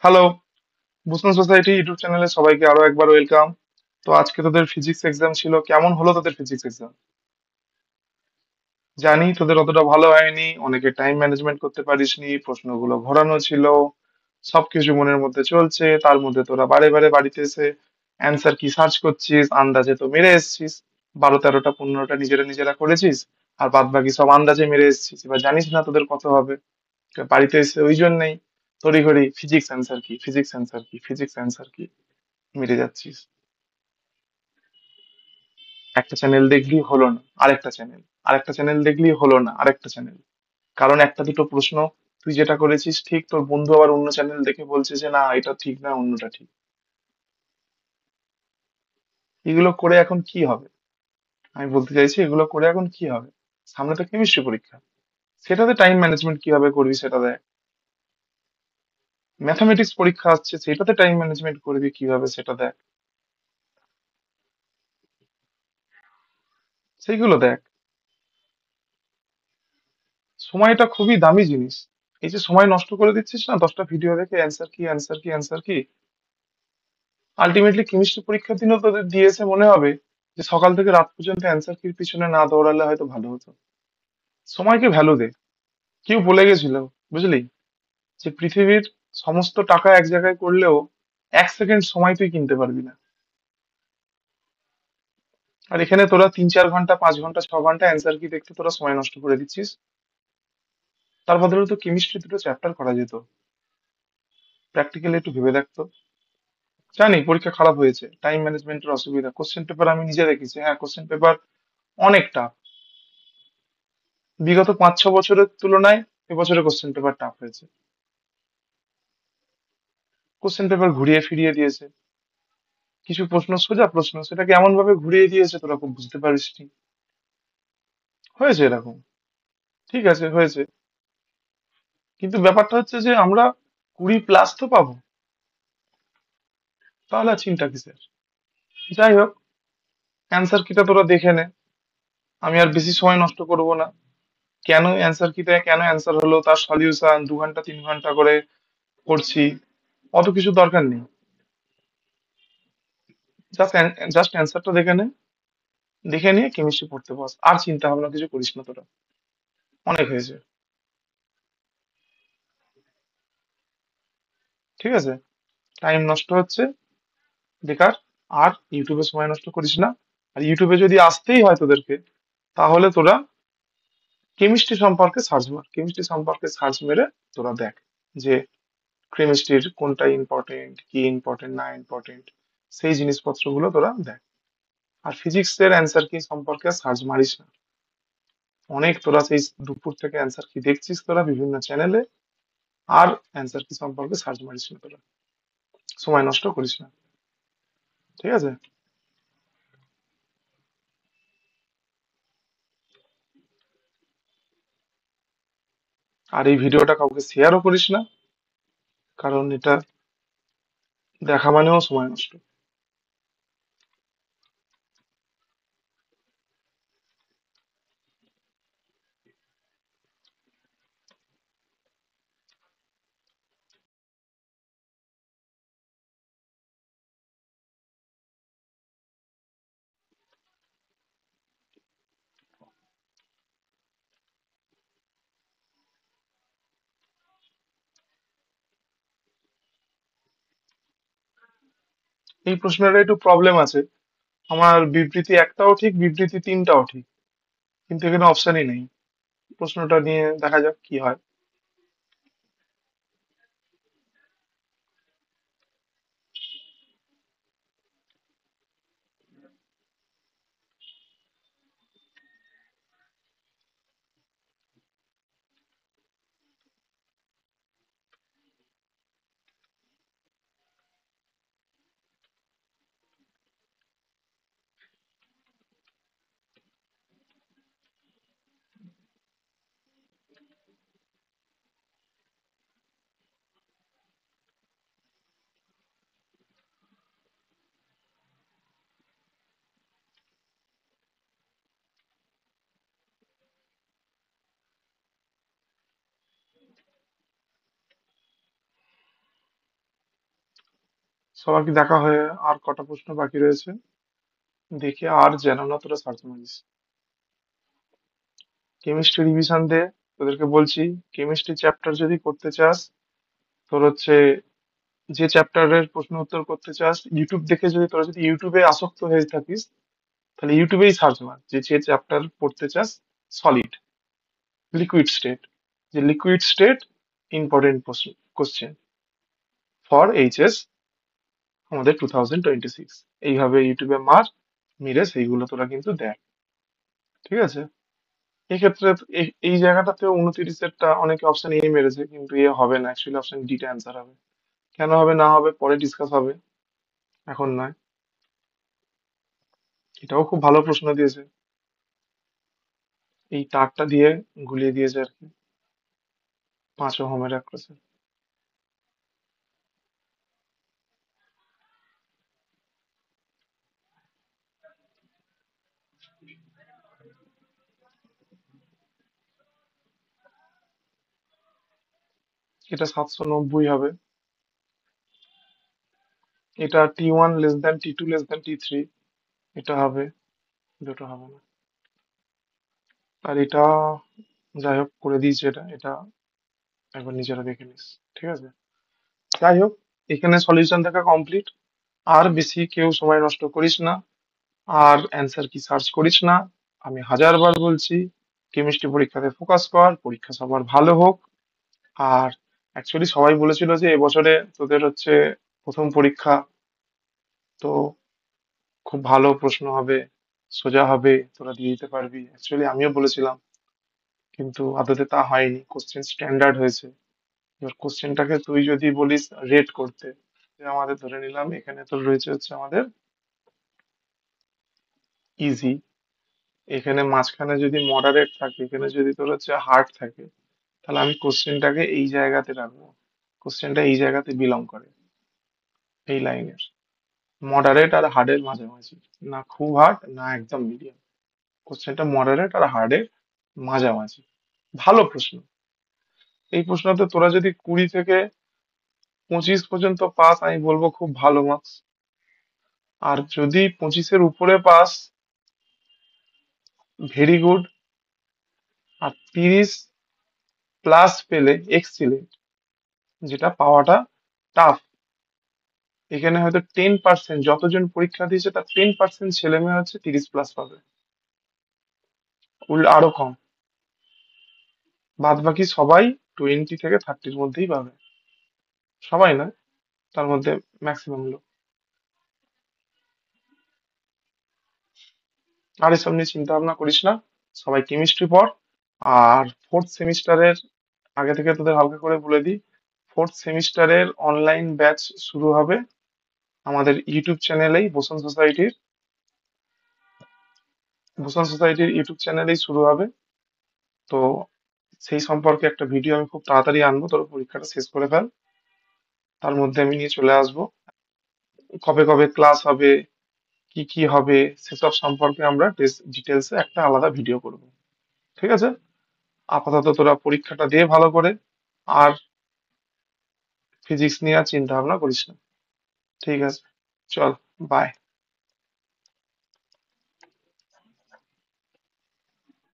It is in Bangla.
হ্যালো, বুসন সোসাইটি ইউটিউব চ্যানেলে সবাইকে আরো একবার ওয়েলকাম। তো আজকে তোদের ফিজিক্স এক্সাম ছিল, কেমন হলো তোদের ফিজিক্স এক্সাম? জানি তোদের অতটা ভালো হয়নি, অনেকে টাইম ম্যানেজমেন্ট করতে পারিসনি, প্রশ্নগুলো ঘোরানো ছিল, সবকিছু মনের মধ্যে চলছে, তার মধ্যে তোরা বারে বারে বাড়িতে এসে অ্যান্সার কি সার্চ করছিস, আন্দাজে তো মেরে এসেছিস। 12, 13, 15টা নিজেরা নিজেরা করেছিস, আর বাদ বাকি সব আন্দাজে মেরে এসেছিস। এবার জানিস না তোদের কত হবে। বাড়িতে এসে ওই জন্যই তড়িঘড়ি ফিজিক্স অ্যান্সার কি, ফিজিক্স অ্যান্সার কি, ফিজিক্স অ্যান্সার কি মিটে যাচ্ছিস। একটা চ্যানেল দেখলি হলো না, আরেকটা চ্যানেল, আরেকটা চ্যানেল দেখলি হলো না, আরেকটা চ্যানেল। কারণ একটা দুটো প্রশ্ন তুই যেটা করেছিস ঠিক, তোর বন্ধু আবার অন্য চ্যানেল দেখে বলছে যে না এটা ঠিক না, অন্যটা ঠিক। এগুলো করে এখন কি হবে? আমি বলতে চাইছি এগুলো করে এখন কি হবে? সামনে তো কেমিস্ট্রি পরীক্ষা, সেটাতে টাইম ম্যানেজমেন্ট কিভাবে করবি সেটা দেখ। ম্যাথামেটিক্স পরীক্ষা আসছে, সেটাতে টাইম ম্যানেজমেন্ট করবি কিভাবে সেটা দেখ। সেইগুলো দেখ। সময়টা খুবই দামি জিনিস। এই যে সময় নষ্ট করে দিচ্ছিস না 10টা ভিডিও দেখে অ্যান্সার কি, অ্যান্সার কি, অ্যান্সার কি, আলটিমেটলি কেমিস্ট্রি পরীক্ষার দিনও তোদের দিয়েছে মনে হবে যে সকাল থেকে রাত পর্যন্ত অ্যান্সার কির পিছনে না দৌড়ালে হয়তো ভালো হতো। সময়কে ভ্যালু দে। কেউ বলে গেছিল, বুঝলি, যে পৃথিবীর সমস্ত টাকা এক জায়গায় করলেও 1 সেকেন্ড সময় তুই কিনতে পারবি না। আর এখানে তোরা 3, 4 ঘন্টা, 5 ঘন্টা, 6 ঘন্টা অ্যান্সার কি দেখতে তোরা সময় নষ্ট করে দিচ্ছিস। তার বদলে তো কেমিস্ট্রি দুটো চ্যাপ্টার করা যেত। প্র্যাকটিক্যালি একটু ভেবে দেখতো। জানি পরীক্ষা খারাপ হয়েছে, টাইম ম্যানেজমেন্টের অসুবিধা, কোশ্চেন পেপার আমি নিজে দেখেছি, হ্যাঁ কোশ্চেন পেপার অনেক টাফ। বিগত 5, 6 বছরের তুলনায় এবছরে কোশ্চেন পেপার টাফ হয়েছে। কোশ্চেন পেপার ঘুরিয়ে ফিরিয়ে দিয়েছে। কিছু প্রশ্ন সোজা প্রশ্ন, সেটাকে এমন ভাবে ঘুরিয়ে দিয়েছে তোরা খুব বুঝতে পারিসনি। হয়েছে এরকম, ঠিক আছে হয়েছে। কিন্তু ব্যাপারটা হচ্ছে যে আমরা 20+ তো পাবো, তাহলে আর চিন্তা কিসের। যাই হোক, অ্যান্সার কিটা তোরা দেখে নে। আমি আর বেশি সময় নষ্ট করব না। কেন অ্যান্সার কিটা কেন অ্যান্সার হলো, তার সলিউশন 2 ঘন্টা 3 ঘন্টা করে করছি, অত কিছু দরকার নেই। জাস্ট জাস্ট অ্যান্সারটা দেখে নে, দেখে নিয়ে কেমিস্ট্রি পড়তে বস, আর চিন্তা ভাবনা কিছু করিস না তোরা। অনেক হয়েছে, ঠিক আছে। টাইম নষ্ট হচ্ছে বেকার। আর ইউটিউবে সময় নষ্ট করিস না। আর ইউটিউবে যদি আসতেই হয় তোদেরকে, তাহলে তোরা কেমিস্ট্রি সম্পর্কে সার্চ মার, কেমিস্ট্রি সম্পর্কে সার্চ মেরে তোরা দেখ যে কেমিস্ট্রির কোনটা ইম্পর্টেন্ট, কি ইম্পর্টেন্ট না ইম্পর্টেন্ট, সেই জিনিসপত্রগুলো তোরা দেখ। আর ফিজিক্সের অ্যান্সার কি সম্পর্কে সার্চ মারিস না। অনেক তোরা সেই দুপুর থেকে অ্যান্সার কি দেখছিস তোরা বিভিন্ন চ্যানেলে, আর অ্যান্সার কি সম্পর্কে সার্চ মারিস না তোরা। সময় নষ্ট করিস না, ঠিক আছে। আর এই ভিডিওটা কাউকে শেয়ারও করিস না, কারণ এটা দেখা মানেও সময় নষ্ট। এই প্রশ্নটা একটু প্রবলেম আছে। আমার বিবৃতি একটাও ঠিক, বিবৃতি তিনটাও ঠিক, কিন্তু এখানে অপশনই নেই। প্রশ্নটা নিয়ে দেখা যাক কি হয়। সবার কি দেখা হয়ে আর কটা প্রশ্ন বাকি রয়েছে দেখে আর যেন না তোরা সার্চ মারিস। কেমিস্ট্রি রিভিশন দে, তোদেরকে বলছি। কেমিস্ট্রি চ্যাপ্টার যদি করতে চাস, তোর হচ্ছে যে চ্যাপ্টারের প্রশ্ন উত্তর করতে চাস, ইউটিউব দেখে যদি তোরা যদি ইউটিউবে আসক্ত হয়ে থাকিস, তাহলে ইউটিউবেই সার্চ মার যে যে চ্যাপ্টার পড়তে চাস। সলিড, লিকুইড স্টেট, যে liquid state important question for HS আমাদের 2026, এইভাবে ইউটিউবে মার, মিরে সেইগুলো তোরা কিন্তু দেখ। ঠিক আছে? এক্ষেত্রে এই জায়গাটাতে 29-এরটা অনেকে অপশন এ মেরেছে, কিন্তু এ হবে না, অ্যাকচুয়ালি অপশন ডি টা অ্যান্সার হবে। কেন হবে না হবে পরে ডিসকাস হবে, এখন নয়। এটাও খুব ভালো প্রশ্ন দিয়েছে, এই তারটা দিয়ে গুলিয়ে দিয়েছে আর কি, 5 ওহমের এক করেছে। এটা 790 হবে। এটা T1 less than T2 less than T3, এটা হবে, দুটো হবে না। আর এটা যাই হোক করে দিয়েছে, এটা এটা একবার নিজেরা দেখে নিস। ঠিক আছে? যাই হোক, এখানে সলিউশন দেখা কমপ্লিট। আর বেশি কেউ সময় নষ্ট করিস না, আর অ্যান্সার কি সার্চ করিস না। আমি 1000বার বলছি, কেমিস্ট্রি পরীক্ষাতে ফোকাস কর, পরীক্ষা সবার ভালো হোক। আর অ্যাকচুয়ালি সবাই বলেছিল যে এবছরে তোদের হচ্ছে প্রথম পরীক্ষা, তো খুব ভালো প্রশ্ন হবে, সোজা হবে, তোরা দিয়ে দিতে পারবি, অ্যাকচুয়ালি আমিও বলেছিলাম। কিন্তু আদতে তা হয়নি, কোশ্চেন স্ট্যান্ডার্ড হয়েছে। এবার কোশ্চেনটাকে তুই যদি বলিস রেট করতে, যে আমাদের ধরে নিলাম এখানে তোর রয়েছে হচ্ছে আমাদের ইজি, এখানে মাঝখানে যদি মডারেট থাকে, এখানে যদি তোর হচ্ছে হার্ড থাকে, তাহলে আমি কোশ্চেনটাকে এই জায়গাতে রাখবো। কোশ্চেনটা এই জায়গাতে বিলং করে, এই লাইনের মডারেট আর হার্ডের মাঝামাঝি, না খুব হার্ড না একদম মিডিয়াম। কোশ্চেনটা মডারেট আর হার্ডের মাঝামাঝি। ভালো প্রশ্ন। এই প্রশ্নতে তোরা যদি 20 থেকে 25 পর্যন্ত পাস, আমি বলবো খুব ভালো মার্কস। আর যদি 25-এর উপরে পাস, ভেরি গুড। আর 30+ পেলে এক্সিলেন্ট, যেটা পাওয়াটা টাফ। এখানে হয়তো 10%, যতজন পরীক্ষা দিয়েছে তার 10% ছেলে মেয়ে হচ্ছে 30+ পাবে, আরো কম। বাদ বাকি সবাই 20 থেকে 30-র মধ্যেই পাবে। সবাই না, তার মধ্যে ম্যাক্সিমাম লোক। আর এসব নিয়ে চিন্তা ভাবনা করিস না, সবাই কেমিস্ট্রি পড়। আর ফোর্থ সেমিস্টারের আগে থেকে তোদের হালকা করে বলে দিই, ফোর্থ সেমিস্টারের অনলাইন ব্যাচ শুরু হবে আমাদের ইউটিউব চ্যানেলেই, ভূষণ সোসাইটির ইউটিউব চ্যানেলেই শুরু হবে। তো সেই সম্পর্কে একটা ভিডিও আমি খুব তাড়াতাড়ি আনবো, তোর পরীক্ষাটা শেষ করে ফেল, তার মধ্যে আমি নিয়ে চলে আসবো। কবে কবে ক্লাস হবে, কি কি হবে, সেসব সম্পর্কে আমরা ডিটেলসে একটা আলাদা ভিডিও করব। ঠিক আছে? আপাতত তোরা পরীক্ষাটা দিয়ে ভালো করে, আর ফিজিক্স নিয়ে আর চিন্তা ভাবনা করিস না। ঠিক আছে, চল, বাই।